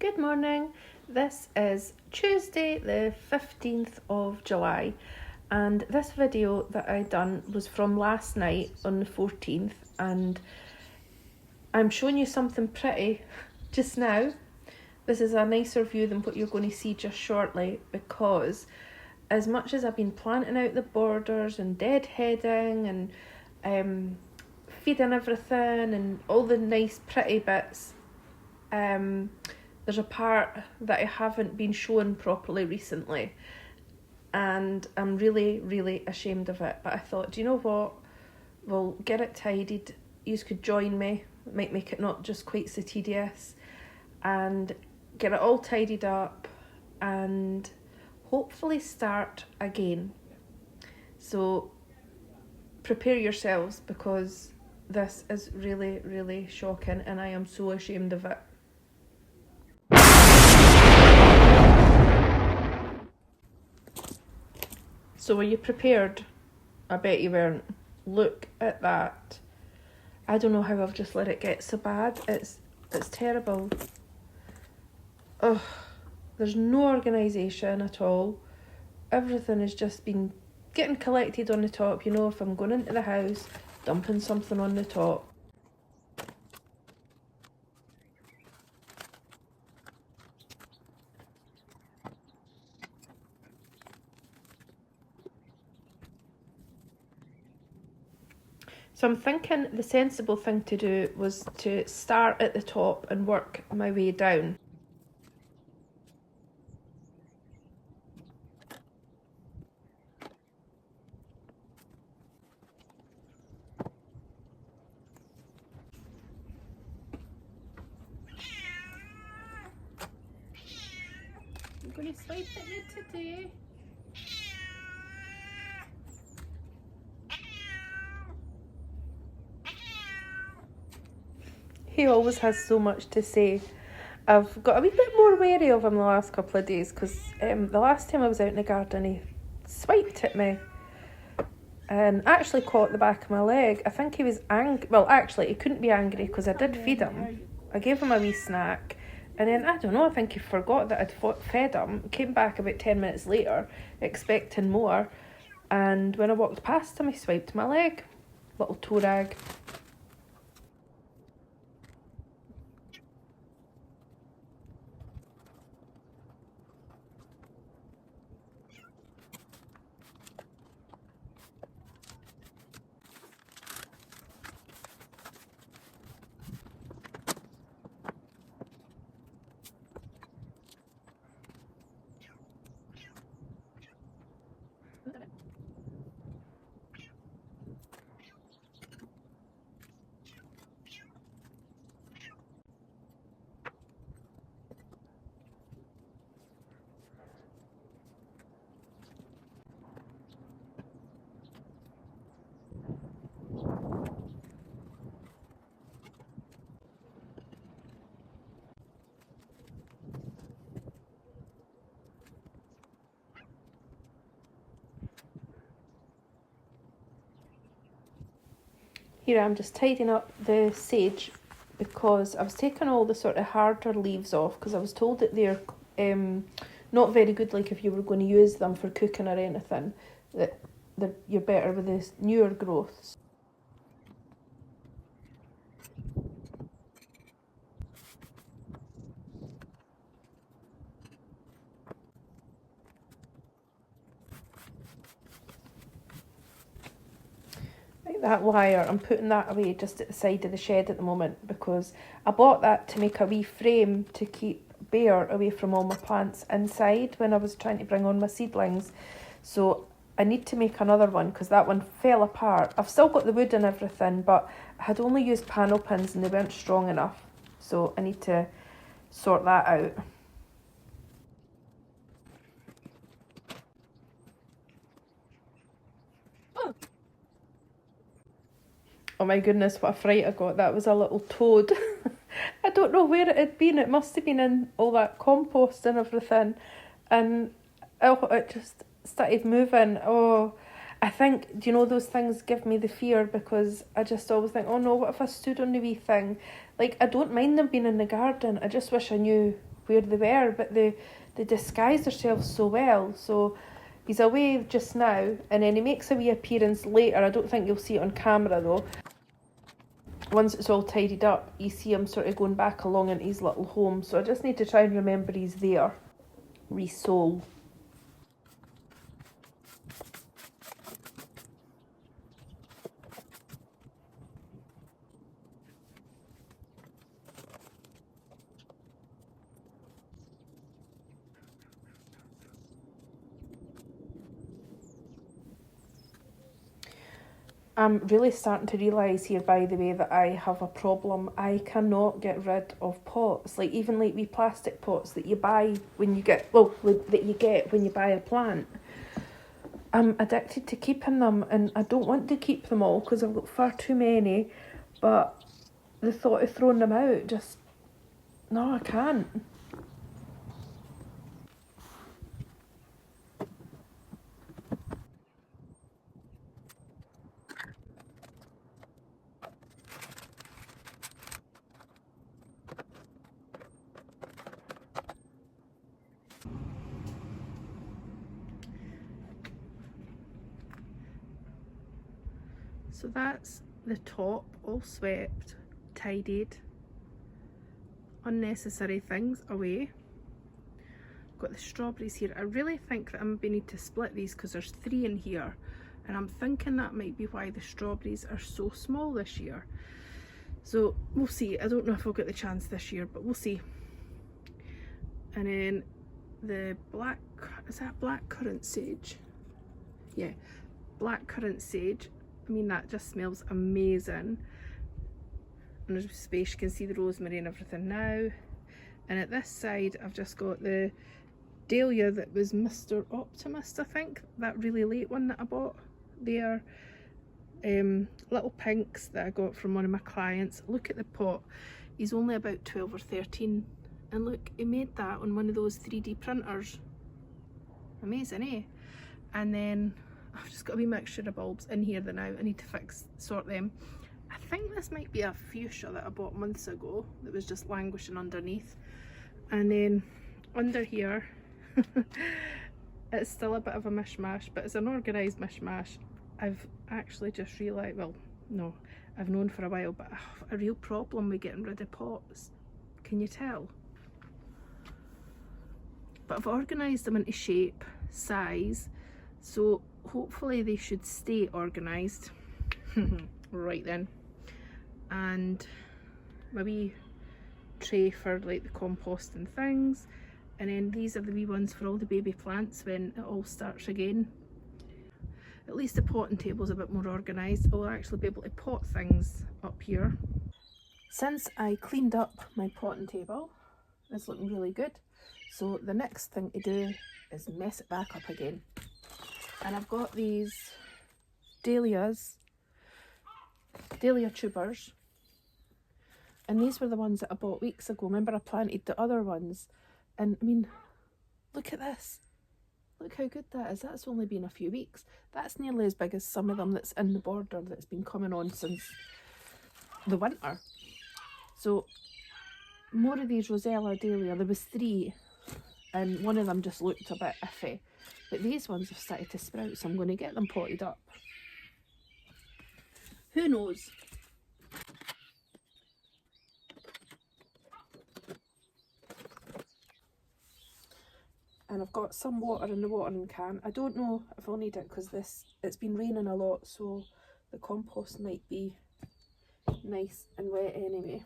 Good morning. This is Tuesday the 15th of July and this video that I done was from last night on the 14th and I'm showing you something pretty just now. This is a nicer view than what you're going to see just shortly because as much as I've been planting out the borders and deadheading and feeding everything and all the nice pretty bits, there's a part that I haven't been shown properly recently and I'm really ashamed of it, but I thought, do you know what, we'll get it tidied. You could join me, it might make it not just quite so tedious, and get it all tidied up and hopefully start again. So prepare yourselves because this is really shocking and I am so ashamed of it. So were you prepared? I bet you weren't. Look at that. I don't know how I've just let it get so bad. It's terrible. Ugh. There's no organisation at all. Everything has just been getting collected on the top. You know, if I'm going into the house, dumping something on the top. So I'm thinking the sensible thing to do was to start at the top and work my way down. I'm going to swipe at you today. He always has so much to say. I've got a wee bit more wary of him the last couple of days because the last time I was out in the garden he swiped at me and actually caught the back of my leg. I think he was angry. Well, actually he couldn't be angry because I did feed him. I gave him a wee snack and then, I don't know, I think he forgot that I'd fed him. Came back about 10 minutes later expecting more, and when I walked past him he swiped my leg. Little toe rag. Here I'm just tidying up the sage because I was taking all the sort of harder leaves off because I was told that they're not very good, like if you were going to use them for cooking or anything, that you're better with the newer growths. That wire, I'm putting that away just at the side of the shed at the moment because I bought that to make a wee frame to keep bear away from all my plants inside when I was trying to bring on my seedlings. So I need to make another one because that one fell apart. I've still got the wood and everything, but I had only used panel pins and they weren't strong enough. So I need to sort that out. Oh my goodness, what a fright I got. That was a little toad. I don't know where it had been. It must have been in all that compost and everything. And it just started moving. Oh, I think, do you know, those things give me the fear because I just always think, oh no, what if I stood on the wee thing? Like, I don't mind them being in the garden. I just wish I knew where they were, but they disguised themselves so well. So he's away just now, and then he makes a wee appearance later. I don't think you'll see it on camera though. Once it's all tidied up, you see him sort of going back along into his little home. So I just need to try and remember he's there. Resole. I'm really starting to realise here, by the way, that I have a problem. I cannot get rid of pots, like even like wee plastic pots that you buy when you get, that you get when you buy a plant. I'm addicted to keeping them, and I don't want to keep them all because I've got far too many, but the thought of throwing them out just, no, I can't. So that's the top all swept, tidied, unnecessary things away. Got the strawberries here. I really think that I'm going to need to split these because there's 3 in here, and I'm thinking that might be why the strawberries are so small this year. So we'll see. I don't know if I'll get the chance this year, but we'll see. And then the black, is that black currant sage? Yeah, black currant sage. I mean, that just smells amazing. And there's space, you can see the rosemary and everything now. And at this side I've just got the dahlia that was Mr. Optimist, I think, that really late one that I bought. They are little pinks that I got from one of my clients. Look at the pot, he's only about 12 or 13, and look, he made that on one of those 3D printers. Amazing, eh? And then I've just got a wee mixture of bulbs in here that now I need to sort them. I think this might be a fuchsia that I bought months ago that was just languishing underneath. And then under here, it's still a bit of a mishmash, but it's an organised mishmash. I've actually just realised, well, no, I've known for a while, but I have a real problem with getting rid of pots. Can you tell? But I've organised them into shape, size, so hopefully they should stay organised. Right then. And my wee tray for like the compost and things, and then these are the wee ones for all the baby plants when it all starts again. At least the potting table's a bit more organised. I'll actually be able to pot things up here. Since I cleaned up my potting table, it's looking really good. So the next thing to do is mess it back up again. And I've got these dahlia tubers, and these were the ones that I bought weeks ago. Remember, I planted the other ones, and I mean, look at this, look how good that is. That's only been a few weeks. That's nearly as big as some of them that's in the border that's been coming on since the winter. So more of these Rosella dahlia. There was 3 and one of them just looked a bit iffy, but these ones have started to sprout, so I'm going to get them potted up. Who knows? And I've got some water in the watering can. I don't know if I'll need it because it's been raining a lot, so the compost might be nice and wet anyway.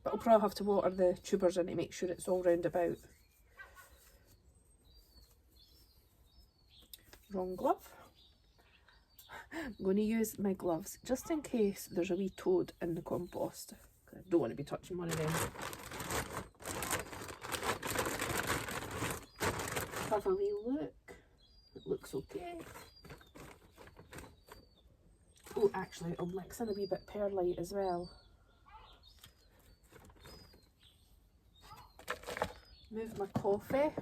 But I'll probably have to water the tubers in to make sure it's all round about. Wrong glove. I'm going to use my gloves just in case there's a wee toad in the compost. I don't want to be touching one of them. Have a wee look. It looks okay. Oh, actually, I'll mix in a wee bit perlite as well. Move my coffee.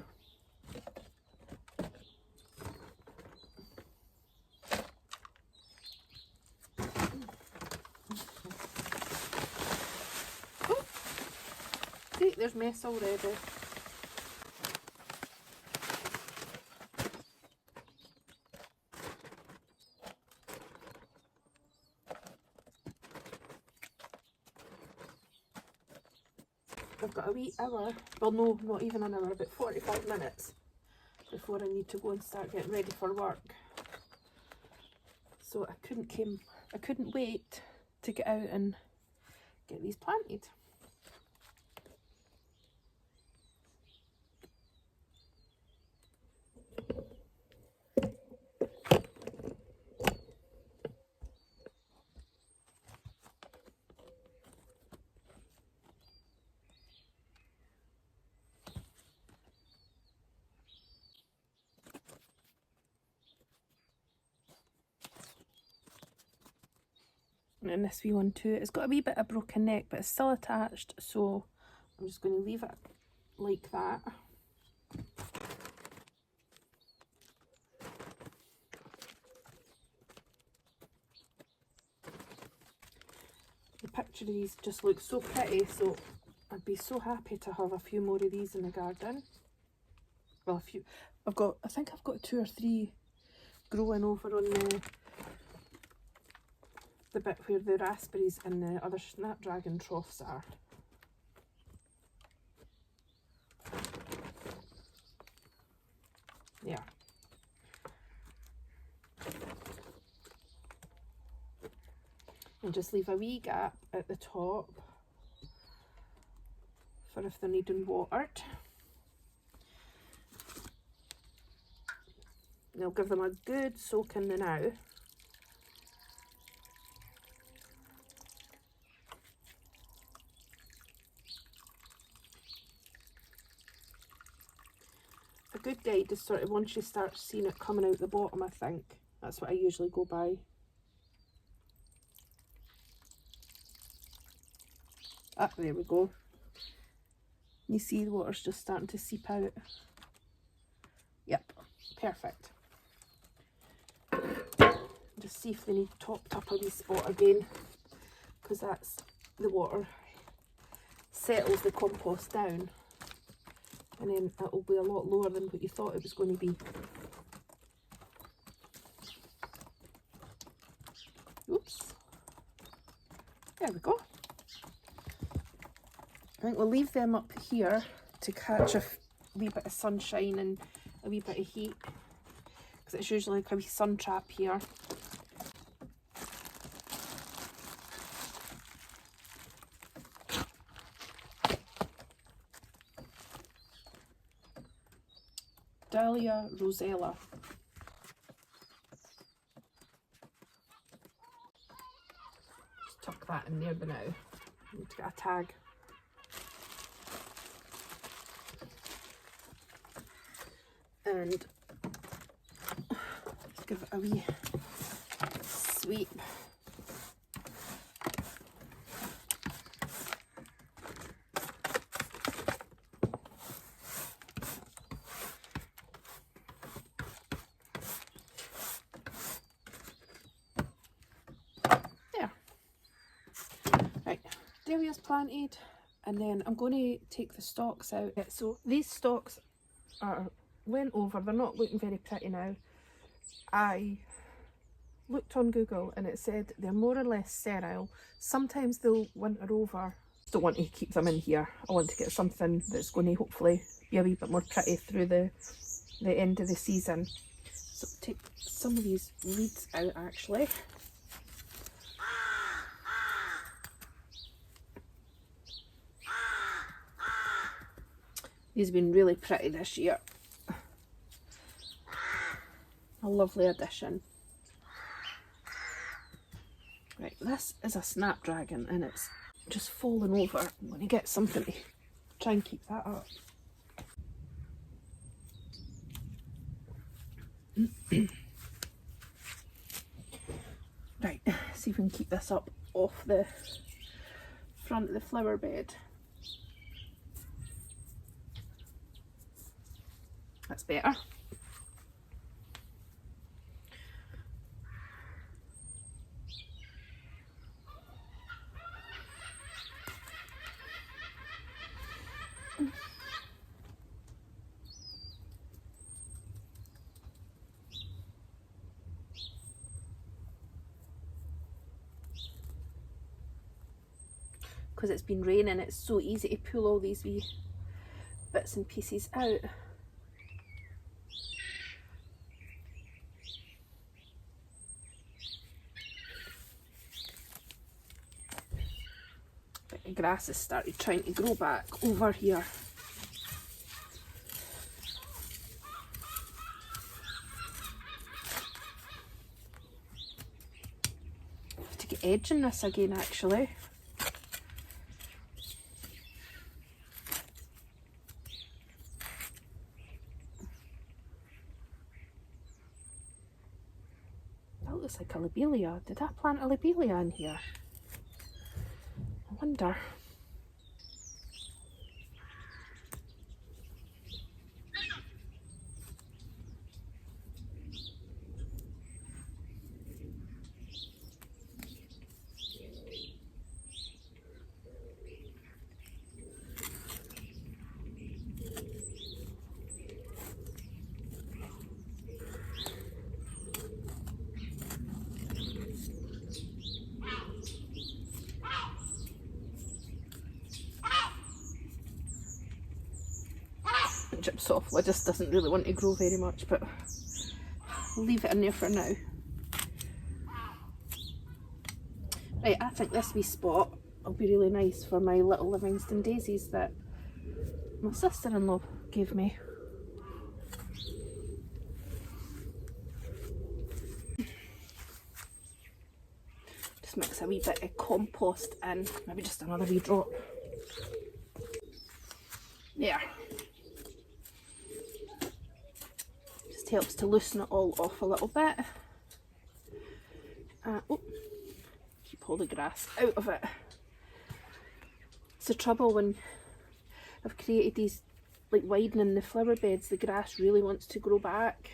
there's mess already. I've got a wee hour, well no, not even an hour, about 45 minutes before I need to go and start getting ready for work. So I couldn't wait to get out and get these planted. And this wee one too, it's got a wee bit of broken neck, but it's still attached, so I'm just going to leave it like that. The picture of these just looks so pretty, so I'd be so happy to have a few more of these in the garden. Well, a few. I think I've got 2 or 3 growing over on the bit where the raspberries and the other snapdragon troughs are. Yeah. And just leave a wee gap at the top for if they're needing watered. And I'll give them a good soak in the now. A good guide is sort of once you start seeing it coming out the bottom, I think. That's what I usually go by. Ah, there we go. You see the water's just starting to seep out. Yep, perfect. Just see if they need topped up a wee spot again, because that's the water settles the compost down, and then it'll be a lot lower than what you thought it was going to be. Oops. There we go. I think we'll leave them up here to catch a wee bit of sunshine and a wee bit of heat, because it's usually like a wee sun trap here. Dahlia rosella. Just tuck that in there for now. I need to get a tag. And just give it a wee sweep. There. Right, dahlia's planted, and then I'm going to take the stalks out. So these stalks are went over, they're not looking very pretty now. I looked on Google and it said they're more or less sterile. Sometimes they'll winter over. Don't want to keep them in here. I want to get something that's going to hopefully be a wee bit more pretty through the end of the season. So take some of these weeds out actually. These have been really pretty this year. A lovely addition. Right, this is a snapdragon and it's just fallen over. I'm going to get something to try and keep that up. Right, see if we can keep this up off the front of the flower bed. That's better. because it's been raining, it's so easy to pull all these wee bits and pieces out. But the grass has started trying to grow back over here. I have to get edging this again actually. That looks like a lobelia. Did I plant a lobelia in here? I wonder. Gypsophila just doesn't really want to grow very much, but I'll leave it in there for now. Right, I think this wee spot will be really nice for my little Livingston daisies that my sister-in-law gave me. Just mix a wee bit of compost in, maybe just another wee drop. There. Just helps to loosen it all off a little bit. Oh, keep all the grass out of it. It's the trouble when I've created these, like widening the flower beds, the grass really wants to grow back.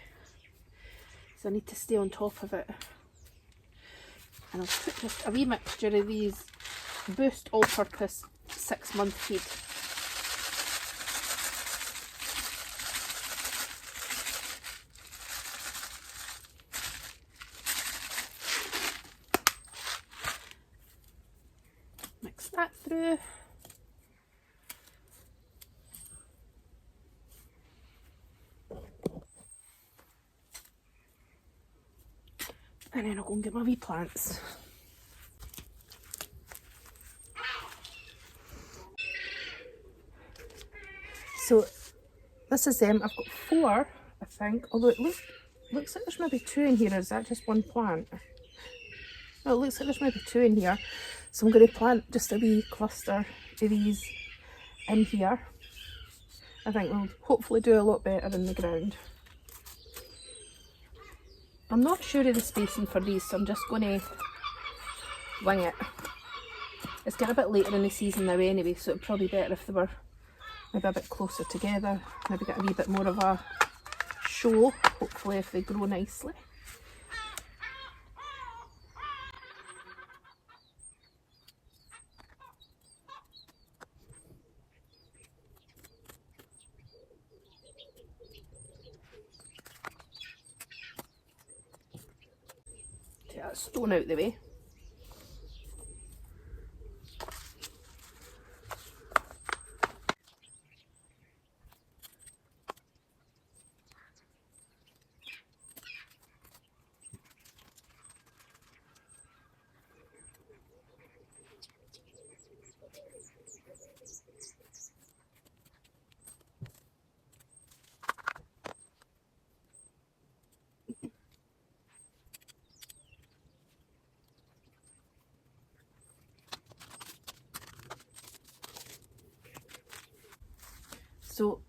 So I need to stay on top of it. And I'll put just a wee mixture of these Boost All-Purpose 6-month feed. Mix that through. And then I'll go and get my wee plants. So this is them. I've got 4, I think. Although it looks like there's maybe 2 in here. Is that just one plant? No, it looks like there's maybe 2 in here. So I'm going to plant just a wee cluster of these in here. I think we'll hopefully do a lot better in the ground. I'm not sure of the spacing for these, so I'm just going to wing it. It's getting a bit later in the season now anyway, so it'd probably be better if they were maybe a bit closer together, maybe get a wee bit more of a show, hopefully, if they grow nicely. Take that stone out the way. So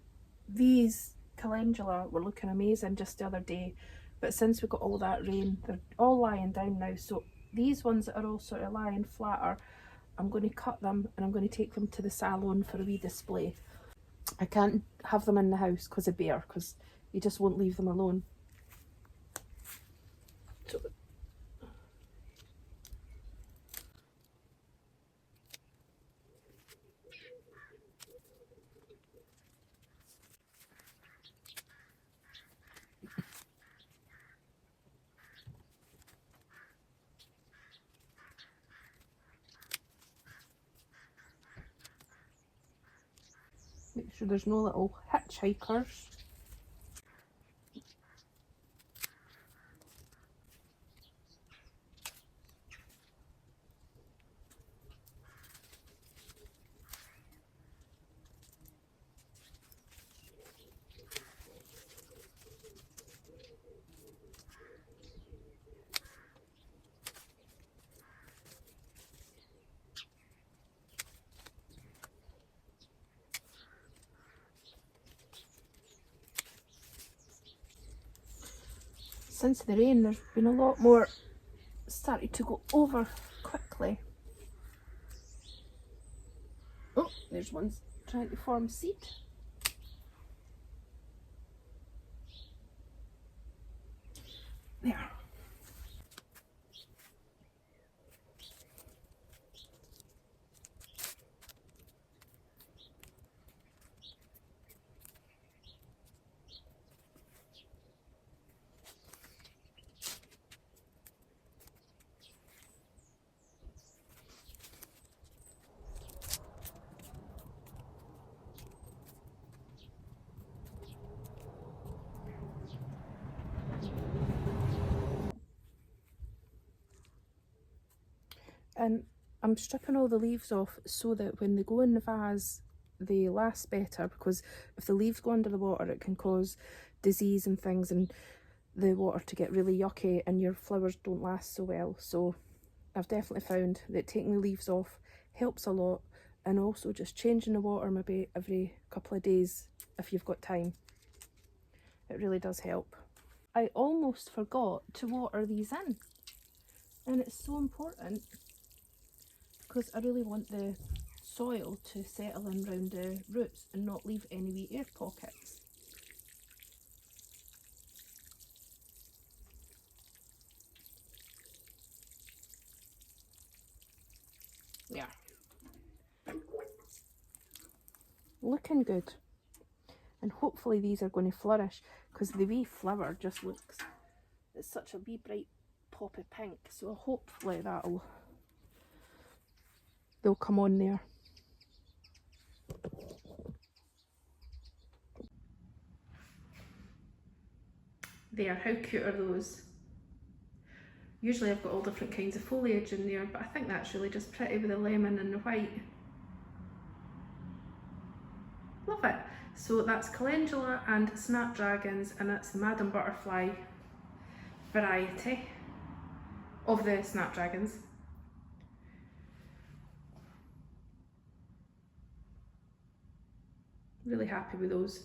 these calendula were looking amazing just the other day, but since we got all that rain, they're all lying down now. So these ones that are all sort of lying flatter, I'm going to cut them and I'm going to take them to the salon for a wee display. I can't have them in the house because of Bear, because he just won't leave them alone. So Make sure there's no little hitchhikers. Since the rain, there's been a lot more started to go over quickly. Oh, there's one trying to form seed. There. And I'm stripping all the leaves off so that when they go in the vase they last better, because if the leaves go under the water it can cause disease and things, and the water to get really yucky and your flowers don't last so well. So I've definitely found that taking the leaves off helps a lot, and also just changing the water maybe every couple of days if you've got time. It really does help. I almost forgot to water these in, and it's so important because I really want the soil to settle in round the roots and not leave any wee air pockets. Yeah. Looking good. And hopefully these are going to flourish, because the wee flower just looks, it's such a wee bright poppy pink, so hopefully they'll come on there. There, how cute are those? Usually I've got all different kinds of foliage in there, but I think that's really just pretty with the lemon and the white. Love it. So that's calendula and snapdragons, and that's the Madam Butterfly variety of the snapdragons. Really happy with those.